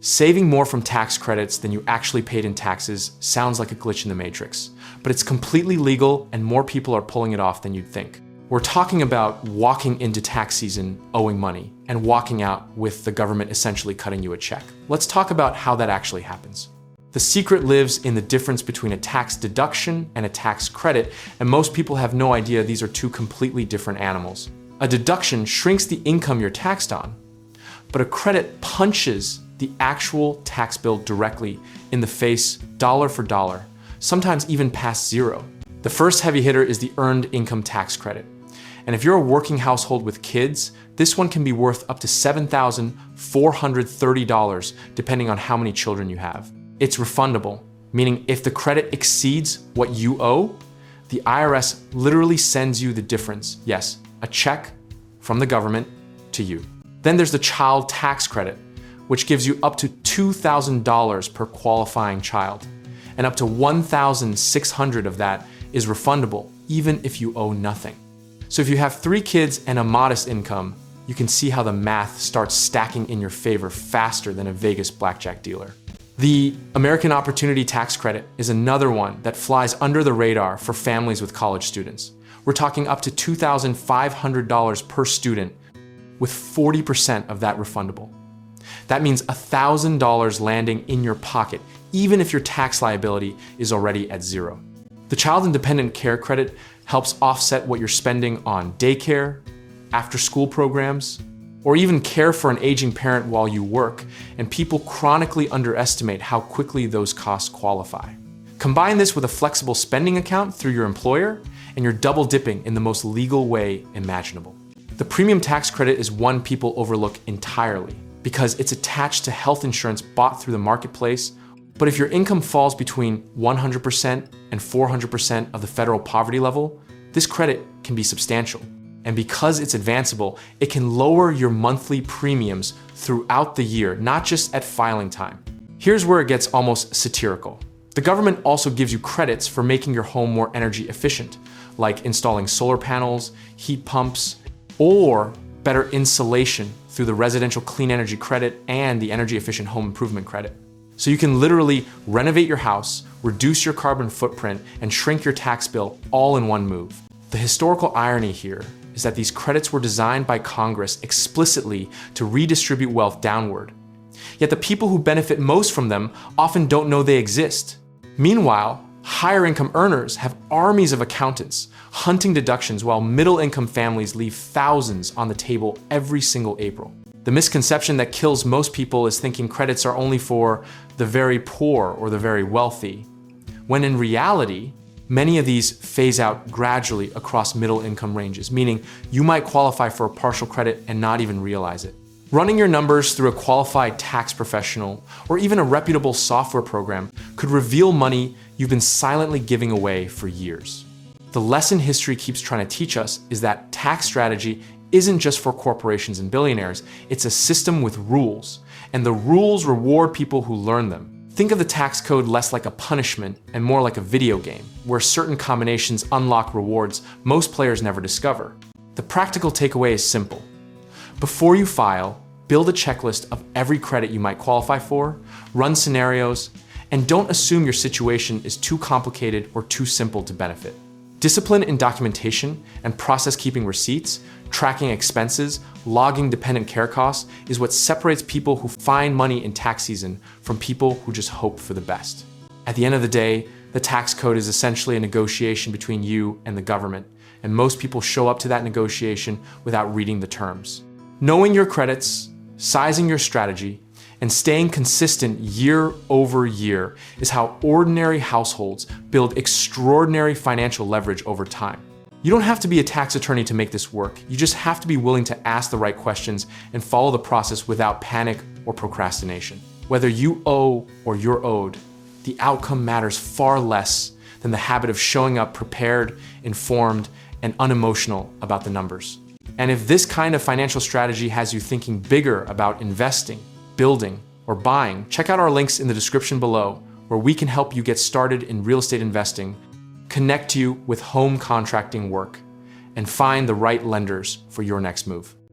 Saving more from tax credits than you actually paid in taxes sounds like a glitch in the matrix, but it's completely legal and more people are pulling it off than you'd think. We're talking about walking into tax season owing money and walking out with the government essentially cutting you a check. Let's talk about how that actually happens. The secret lives in the difference between a tax deduction and a tax credit, and most people have no idea these are two completely different animals. A deduction shrinks the income you're taxed on, but a credit punches the actual tax bill directly in the face, dollar for dollar, sometimes even past zero. The first heavy hitter is the earned income tax credit. And if you're a working household with kids, this one can be worth up to $7,430 depending on how many children you have. It's refundable, meaning if the credit exceeds what you owe, the IRS literally sends you the difference. Yes, a check from the government to you. Then there's the child tax credit, which gives you up to $2,000 per qualifying child. And up to $1,600 of that is refundable, even if you owe nothing. So if you have 3 kids and a modest income, you can see how the math starts stacking in your favor faster than a Vegas blackjack dealer. The American Opportunity Tax Credit is another one that flies under the radar for families with college students. We're talking up to $2,500 per student, with 40% of that refundable. That means $1,000 landing in your pocket, even if your tax liability is already at zero. The Child Independent Care Credit helps offset what you're spending on daycare, after-school programs, or even care for an aging parent while you work, and people chronically underestimate how quickly those costs qualify. Combine this with a flexible spending account through your employer, and you're double dipping in the most legal way imaginable. The premium tax credit is one people overlook entirely because it's attached to health insurance bought through the marketplace. But if your income falls between 100% and 400% of the federal poverty level, this credit can be substantial. And because it's advanceable, it can lower your monthly premiums throughout the year, not just at filing time. Here's where it gets almost satirical. The government also gives you credits for making your home more energy efficient, like installing solar panels, heat pumps, or better insulation through the Residential Clean Energy Credit and the Energy Efficient Home Improvement Credit. So you can literally renovate your house, reduce your carbon footprint, and shrink your tax bill all in one move. The historical irony here is that these credits were designed by Congress explicitly to redistribute wealth downward. Yet the people who benefit most from them often don't know they exist. Meanwhile, higher income earners have armies of accountants hunting deductions while middle income families leave thousands on the table every single April. The misconception that kills most people is thinking credits are only for the very poor or the very wealthy, when in reality, many of these phase out gradually across middle income ranges, meaning you might qualify for a partial credit and not even realize it. Running your numbers through a qualified tax professional or even a reputable software program could reveal money you've been silently giving away for years. The lesson history keeps trying to teach us is that tax strategy isn't just for corporations and billionaires, it's a system with rules, and the rules reward people who learn them. Think of the tax code less like a punishment and more like a video game, where certain combinations unlock rewards most players never discover. The practical takeaway is simple. Before you file, build a checklist of every credit you might qualify for, run scenarios, and don't assume your situation is too complicated or too simple to benefit. Discipline in documentation and process keeping receipts, tracking expenses, logging dependent care costs is what separates people who find money in tax season from people who just hope for the best. At the end of the day, the tax code is essentially a negotiation between you and the government, and most people show up to that negotiation without reading the terms. Knowing your credits, sizing your strategy, and staying consistent year over year is how ordinary households build extraordinary financial leverage over time. You don't have to be a tax attorney to make this work. You just have to be willing to ask the right questions and follow the process without panic or procrastination. Whether you owe or you're owed, the outcome matters far less than the habit of showing up prepared, informed, and unemotional about the numbers. And if this kind of financial strategy has you thinking bigger about investing, building, or buying, check out our links in the description below, where we can help you get started in real estate investing, connect you with home contracting work, and find the right lenders for your next move.